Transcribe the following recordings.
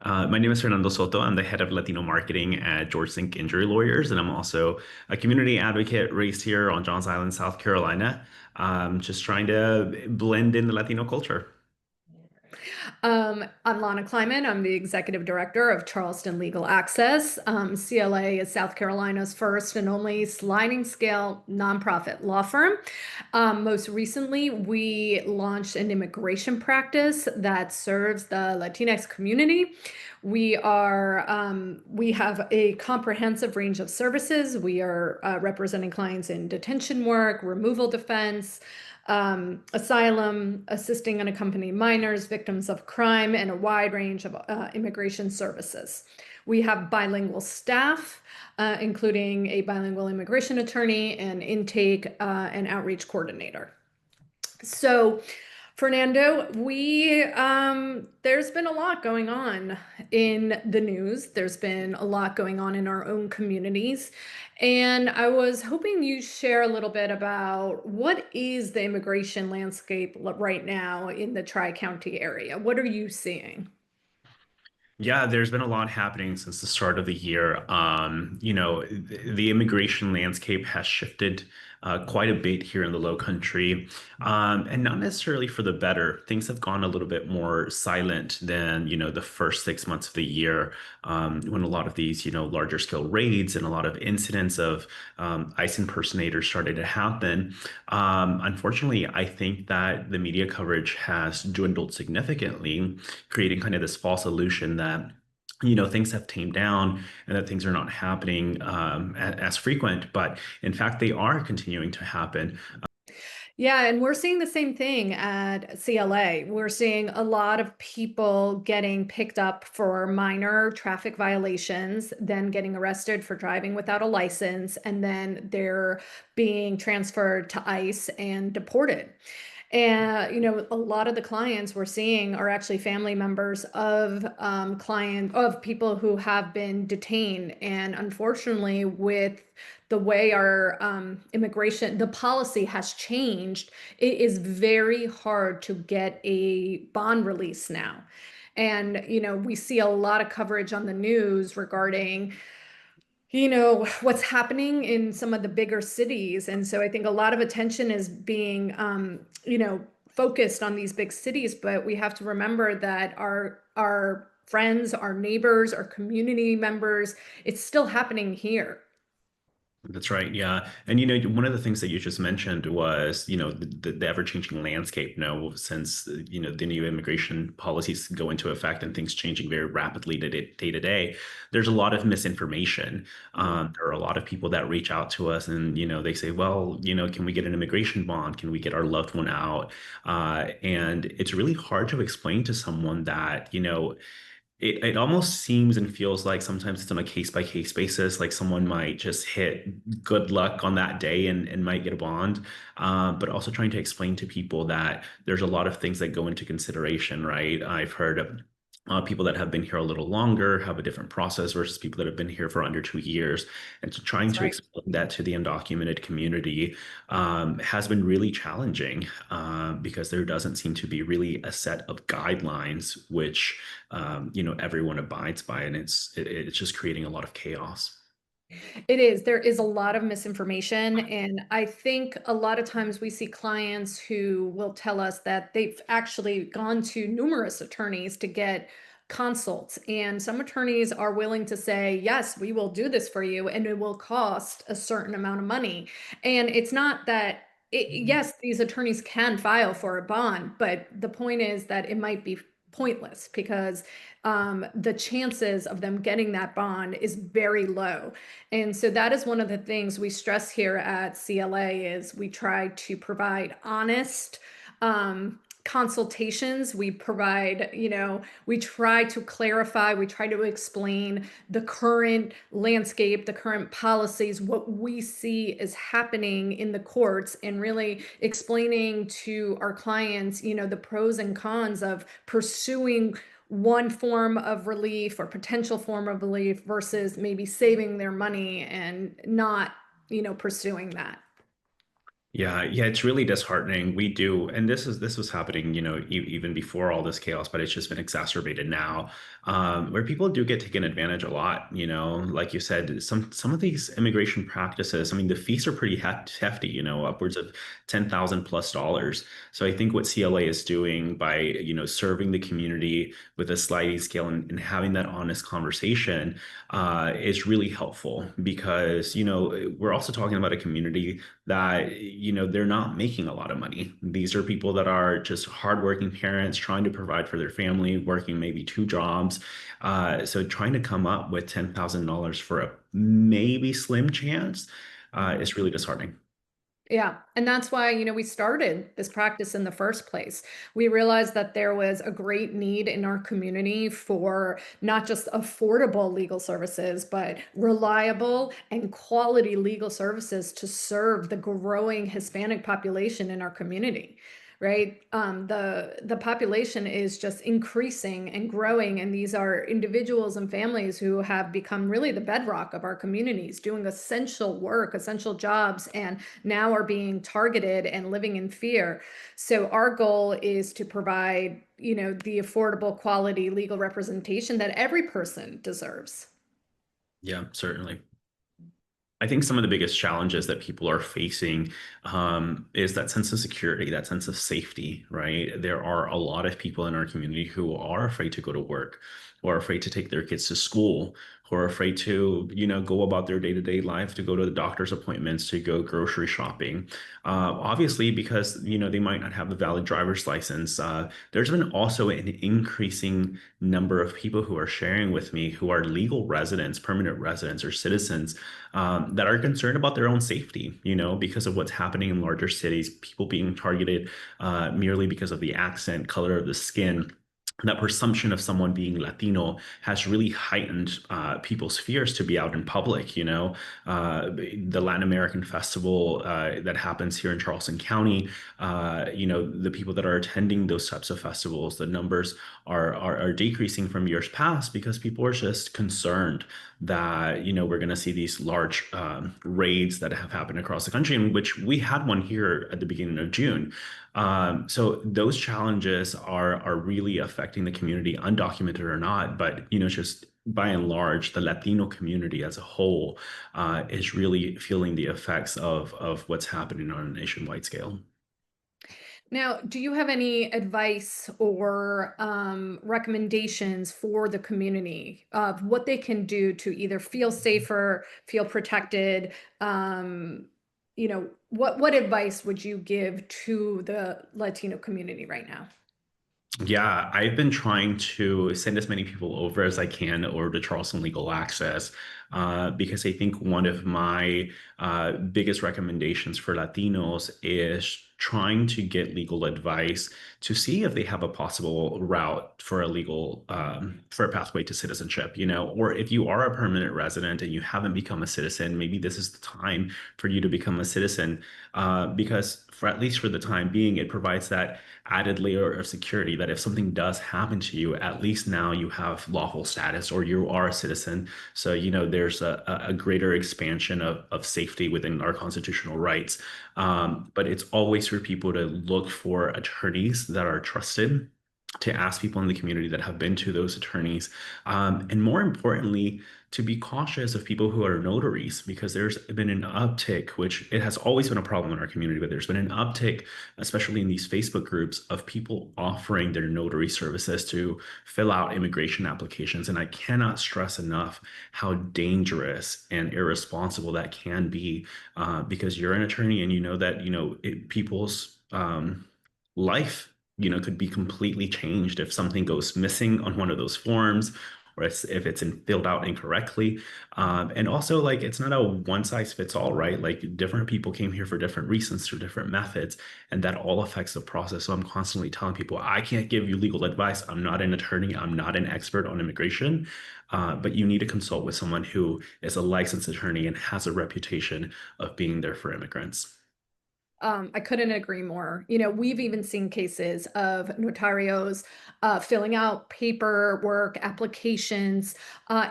My name is Fernando Soto. I'm the head of Latino marketing at George Sink Injury Lawyers, and I'm also a community advocate raised here on Johns Island, South Carolina. Just trying to blend in the Latino culture. I'm Lana Kleiman. I'm the executive director of Charleston Legal Access. CLA is South Carolina's first and only sliding scale nonprofit law firm. Most recently, we launched an immigration practice that serves the Latinx community. We have a comprehensive range of services. We are representing clients in detention work, removal defense, asylum, assisting unaccompanied minors, victims of crime, and a wide range of immigration services. We have bilingual staff, including a bilingual immigration attorney, and intake and outreach coordinator. So, Fernando, we there's been a lot going on in the news. There's been a lot going on in our own communities, and I was hoping you share a little bit about what is the immigration landscape right now in the Tri-County area. What are you seeing? Yeah, there's been a lot happening since the start of the year. The immigration landscape has shifted quite a bit here in the Low Country, and not necessarily for the better. Things have gone a little bit more silent than, the first 6 months of the year, when a lot of these, larger scale raids and a lot of incidents of ICE impersonators started to happen. Unfortunately, I think that the media coverage has dwindled significantly, creating kind of this false illusion that things have tamed down and that things are not happening as frequent, but in fact they are continuing to happen. Yeah, and we're seeing the same thing at CLA. We're seeing a lot of people getting picked up for minor traffic violations, then getting arrested for driving without a license, and then they're being transferred to ICE and deported. And, a lot of the clients we're seeing are actually family members of of people who have been detained. And unfortunately, with the way our the policy has changed, it is very hard to get a bond release now. And, we see a lot of coverage on the news regarding what's happening in some of the bigger cities. And so I think a lot of attention is being focused on these big cities, but we have to remember that our friends, our neighbors, our community members, it's still happening here. That's right. Yeah. And, one of the things that you just mentioned was, the ever-changing landscape, since, the new immigration policies go into effect and things changing very rapidly day to day, there's a lot of misinformation. There are a lot of people that reach out to us and, they say, well, can we get an immigration bond? Can we get our loved one out? And it's really hard to explain to someone that, it almost seems and feels like sometimes it's on a case by case basis. Like someone might just hit good luck on that day and might get a bond. But also trying to explain to people that there's a lot of things that go into consideration, right? I've heard of people that have been here a little longer have a different process versus people that have been here for under 2 years. And so trying That's to right. explain that to the undocumented community has been really challenging because there doesn't seem to be really a set of guidelines which everyone abides by, and it's just creating a lot of chaos. It is. There is a lot of misinformation. And I think a lot of times we see clients who will tell us that they've actually gone to numerous attorneys to get consults. And some attorneys are willing to say, yes, we will do this for you, and it will cost a certain amount of money. And it's not that. Yes, these attorneys can file for a bond, but the point is that it might be pointless because the chances of them getting that bond is very low. And so that is one of the things we stress here at CLA is we try to provide honest consultations. We provide, we try to clarify, we try to explain the current landscape, the current policies, what we see is happening in the courts, and really explaining to our clients, the pros and cons of pursuing one form of relief or potential form of relief versus maybe saving their money and not, pursuing that. Yeah, it's really disheartening. We do, and this was happening, even before all this chaos, but it's just been exacerbated now, where people do get taken advantage a lot. Like you said, some of these immigration practices. I mean, the fees are pretty hefty. Upwards of $10,000 plus. So I think what CLA is doing by serving the community with a sliding scale and having that honest conversation is really helpful because we're also talking about a community that they're not making a lot of money. These are people that are just hardworking parents trying to provide for their family, working maybe two jobs. So trying to come up with $10,000 for a maybe slim chance is really disheartening. Yeah, and that's why, we started this practice in the first place. We realized that there was a great need in our community for not just affordable legal services, but reliable and quality legal services to serve the growing Hispanic population in our community. Right? The population is just increasing and growing, and these are individuals and families who have become really the bedrock of our communities, doing essential work, essential jobs, and now are being targeted and living in fear. So our goal is to provide, the affordable quality legal representation that every person deserves. Yeah, certainly. I think some of the biggest challenges that people are facing is that sense of security, that sense of safety, right? There are a lot of people in our community who are afraid to go to work, who are afraid to take their kids to school, who are afraid to, go about their day-to-day life, to go to the doctor's appointments, to go grocery shopping. Obviously, because, they might not have a valid driver's license. There's been also an increasing number of people who are sharing with me who are legal residents, permanent residents, or citizens that are concerned about their own safety, because of what's happening in larger cities, people being targeted merely because of the accent, color of the skin. That presumption of someone being Latino has really heightened people's fears to be out in public. The Latin American Festival that happens here in Charleston County, the people that are attending those types of festivals, the numbers are decreasing from years past because people are just concerned that we're going to see these large raids that have happened across the country, in which we had one here at the beginning of June. So those challenges are really affecting the community, undocumented or not. But just by and large, the Latino community as a whole is really feeling the effects of what's happening on a nationwide scale. Now, do you have any advice or recommendations for the community of what they can do to either feel safer, feel protected? What advice would you give to the Latino community right now? Yeah, I've been trying to send as many people over as I can over to Charleston Legal Access because I think one of my biggest recommendations for Latinos is trying to get legal advice to see if they have a possible route for a legal for a pathway to citizenship, or if you are a permanent resident and you haven't become a citizen, maybe this is the time for you to become a citizen because for at least for the time being, it provides that added layer of security that if something does happen to you, at least now you have lawful status or you are a citizen. So, there's a greater expansion of safety within our constitutional rights. But it's always for people to look for attorneys that are trusted, to ask people in the community that have been to those attorneys. And more importantly, to be cautious of people who are notaries, because there's been an uptick, which it has always been a problem in our community, but there's been an uptick, especially in these Facebook groups, of people offering their notary services to fill out immigration applications. And I cannot stress enough how dangerous and irresponsible that can be, because you're an attorney and you know that, people's life, could be completely changed if something goes missing on one of those forms or if it's filled out incorrectly. And also, like, it's not a one size fits all, right? Like, different people came here for different reasons through different methods, and that all affects the process. So I'm constantly telling people, I can't give you legal advice. I'm not an attorney. I'm not an expert on immigration. But you need to consult with someone who is a licensed attorney and has a reputation of being there for immigrants. I couldn't agree more. We've even seen cases of notarios filling out paperwork, applications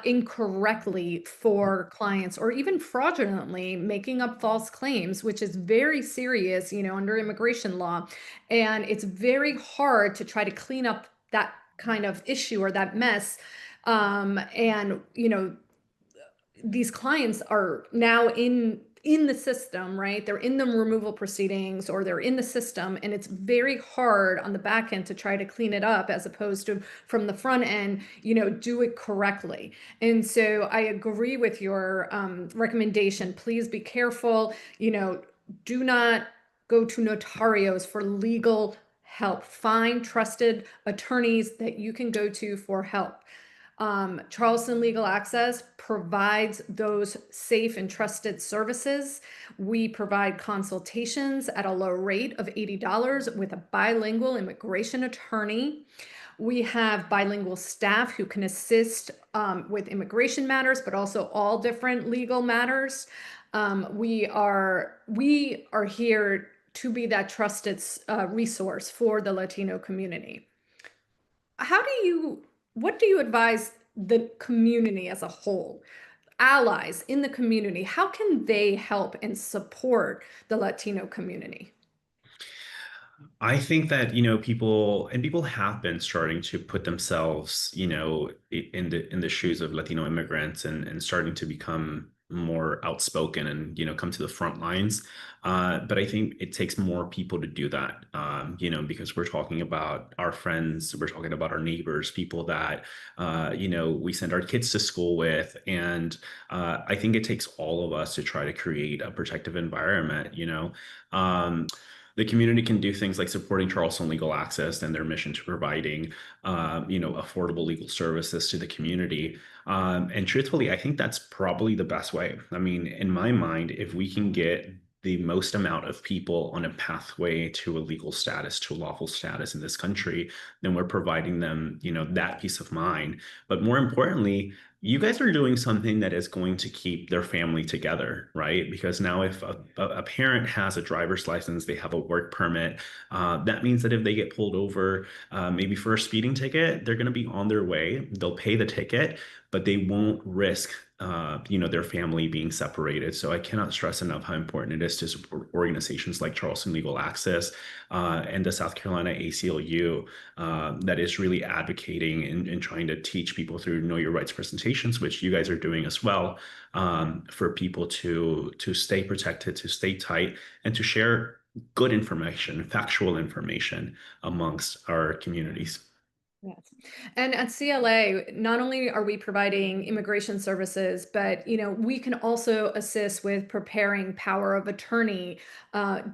incorrectly for clients, or even fraudulently making up false claims, which is very serious, under immigration law. And it's very hard to try to clean up that kind of issue or that mess. And these clients are now in the system, right? They're in the removal proceedings, or they're in the system, and it's very hard on the back end to try to clean it up, as opposed to from the front end, do it correctly. And so I agree with your recommendation. Please be careful. Do not go to notarios for legal help. Find trusted attorneys that you can go to for help. Charleston Legal Access provides those safe and trusted services. We provide consultations at a low rate of $80 with a bilingual immigration attorney. We have bilingual staff who can assist with immigration matters, but also all different legal matters. We are here to be that trusted resource for the Latino community. How do you, what do you advise the community as a whole, allies in the community? How can they help and support the Latino community? I think that, people have been starting to put themselves, in the shoes of Latino immigrants, and starting to become more outspoken and, come to the front lines. But I think it takes more people to do that, because we're talking about our friends, we're talking about our neighbors, people that, we send our kids to school with. And I think it takes all of us to try to create a protective environment. The community can do things like supporting Charleston Legal Access and their mission to providing, affordable legal services to the community. And truthfully, I think that's probably the best way. I mean, in my mind, if we can get the most amount of people on a pathway to a legal status, to a lawful status in this country, then we're providing them, that peace of mind. But more importantly, you guys are doing something that is going to keep their family together, right? Because now, if a parent has a driver's license, they have a work permit, that means that if they get pulled over, maybe for a speeding ticket, they're going to be on their way. They'll pay the ticket, but they won't risk, their family being separated. So I cannot stress enough how important it is to support organizations like Charleston Legal Access, and the South Carolina ACLU, that is really advocating and trying to teach people through Know Your Rights presentations, which you guys are doing as well, for people to stay protected, to stay tight, and to share good information, factual information amongst our communities. Yes. And at CLA, not only are we providing immigration services, but we can also assist with preparing power of attorney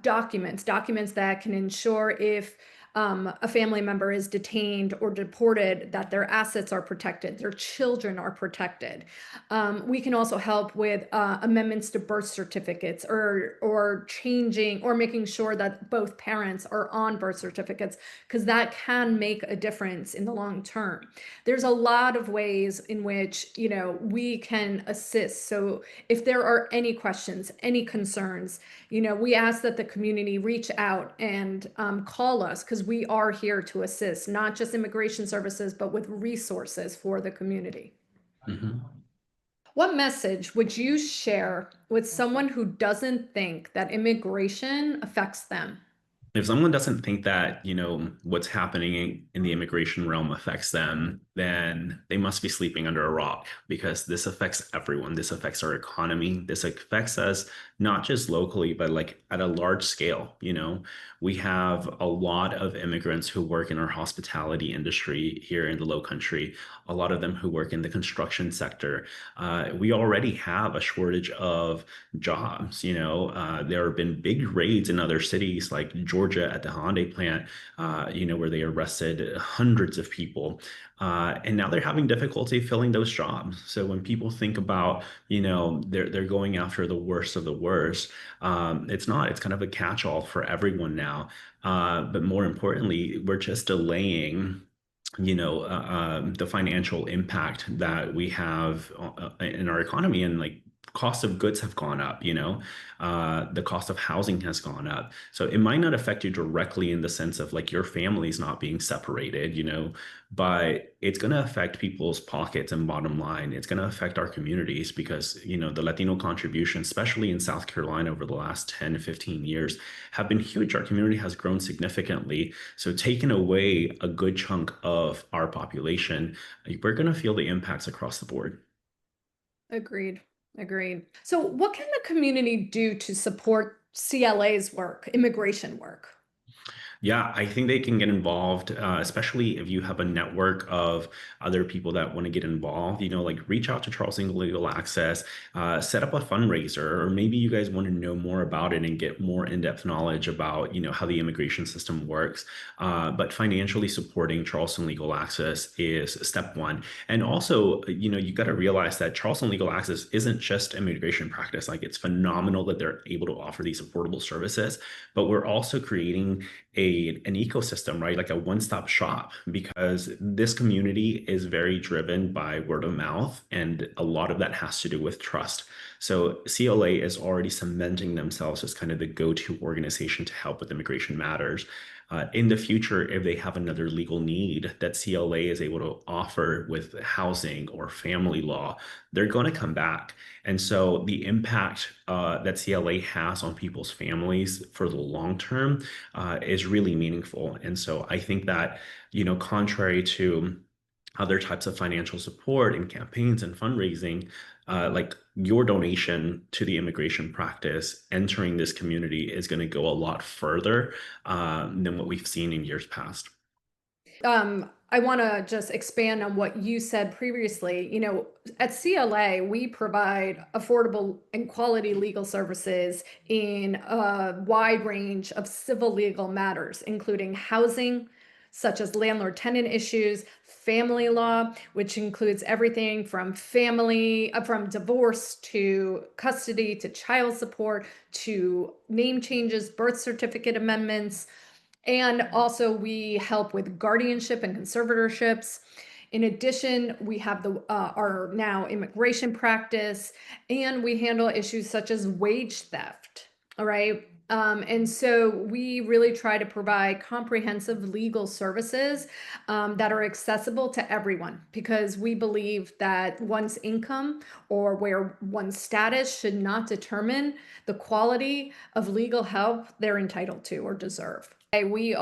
documents that can ensure if a family member is detained or deported, that their assets are protected, their children are protected. We can also help with amendments to birth certificates, or changing or making sure that both parents are on birth certificates, because that can make a difference in the long term. There's a lot of ways in which we can assist. So if there are any questions, any concerns, we ask that the community reach out and call us, because we are here to assist, not just immigration services, but with resources for the community. Mhm. What message would you share with someone who doesn't think that immigration affects them? If someone doesn't think that, what's happening in the immigration realm affects them, then they must be sleeping under a rock, because this affects everyone. This affects our economy. This affects us not just locally, but like at a large scale. We have a lot of immigrants who work in our hospitality industry here in the Low Country, a lot of them who work in the construction sector. We already have a shortage of jobs. There have been big raids in other cities like Georgia at the Hyundai plant, where they arrested hundreds of people. And now they're having difficulty filling those jobs. So when people think about, they're going after the worst of the worst, it's not. It's kind of a catch-all for everyone now. But more importantly, we're just delaying, the financial impact that we have in our economy, and like cost of goods have gone up, the cost of housing has gone up. So it might not affect you directly in the sense of like your family's not being separated, but it's going to affect people's pockets and bottom line. It's going to affect our communities because, the Latino contribution, especially in South Carolina over the last 10 to 15 years, have been huge. Our community has grown significantly. So taking away a good chunk of our population, we're going to feel the impacts across the board. Agreed. Agreed. So, what can the community do to support CLA's work, immigration work? Yeah, I think they can get involved, especially if you have a network of other people that want to get involved. Like reach out to Charleston Legal Access, set up a fundraiser, or maybe you guys want to know more about it and get more in-depth knowledge about, how the immigration system works. But financially supporting Charleston Legal Access is step one. And also, you got to realize that Charleston Legal Access isn't just immigration practice. Like it's phenomenal that they're able to offer these affordable services, but we're also creating an ecosystem, right? Like a one-stop shop, because this community is very driven by word of mouth, and a lot of that has to do with trust. So CLA is already cementing themselves as kind of the go-to organization to help with immigration matters. In the future, if they have another legal need that CLA is able to offer with housing or family law, they're going to come back. And so the impact that CLA has on people's families for the long term is really meaningful. And so I think that, contrary to other types of financial support and campaigns and fundraising, like your donation to the immigration practice entering this community is going to go a lot further than what we've seen in years past. I want to just expand on what you said previously. At CLA, we provide affordable and quality legal services in a wide range of civil legal matters, including housing, such as landlord tenant issues, family law, which includes everything from divorce to custody to child support to name changes, birth certificate amendments, and also, we help with guardianship and conservatorships. In addition, we have our now immigration practice, and we handle issues such as wage theft. All right. And so we really try to provide comprehensive legal services that are accessible to everyone because we believe that one's income or where one's status should not determine the quality of legal help they're entitled to or deserve. We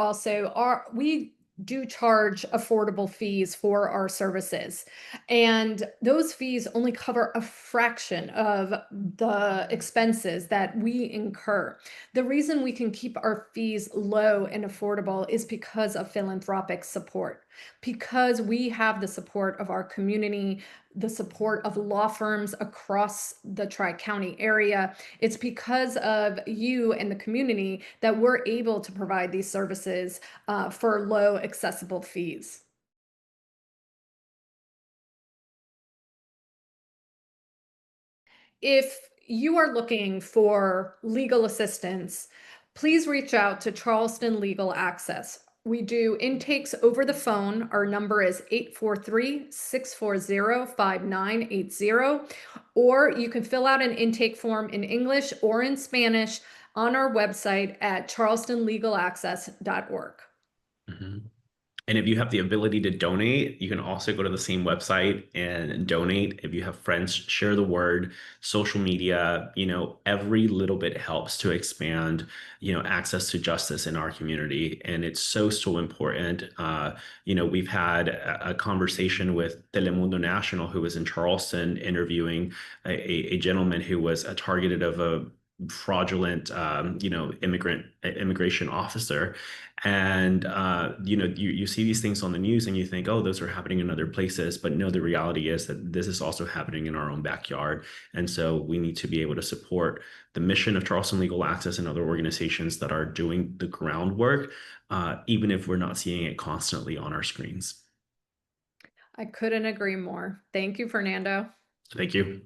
do charge affordable fees for our services, and those fees only cover a fraction of the expenses that we incur. The reason we can keep our fees low and affordable is because of philanthropic support, because we have the support of our community, the support of law firms across the Tri-County area. It's because of you and the community that we're able to provide these services for low, accessible fees. If you are looking for legal assistance, please reach out to Charleston Legal Access. We do intakes over the phone. Our number is 843-640-5980. Or you can fill out an intake form in English or in Spanish on our website at charlestonlegalaccess.org. Mhm. And if you have the ability to donate, you can also go to the same website and donate. If you have friends, share the word, social media, every little bit helps to expand, access to justice in our community. And it's so, so important. We've had a conversation with Telemundo National, who was in Charleston interviewing a gentleman who was targeted of a fraudulent, immigration officer. And you see these things on the news and you think, oh, those are happening in other places. But no, the reality is that this is also happening in our own backyard. And so we need to be able to support the mission of Charleston Legal Access and other organizations that are doing the groundwork, even if we're not seeing it constantly on our screens. I couldn't agree more. Thank you, Fernando. Thank you.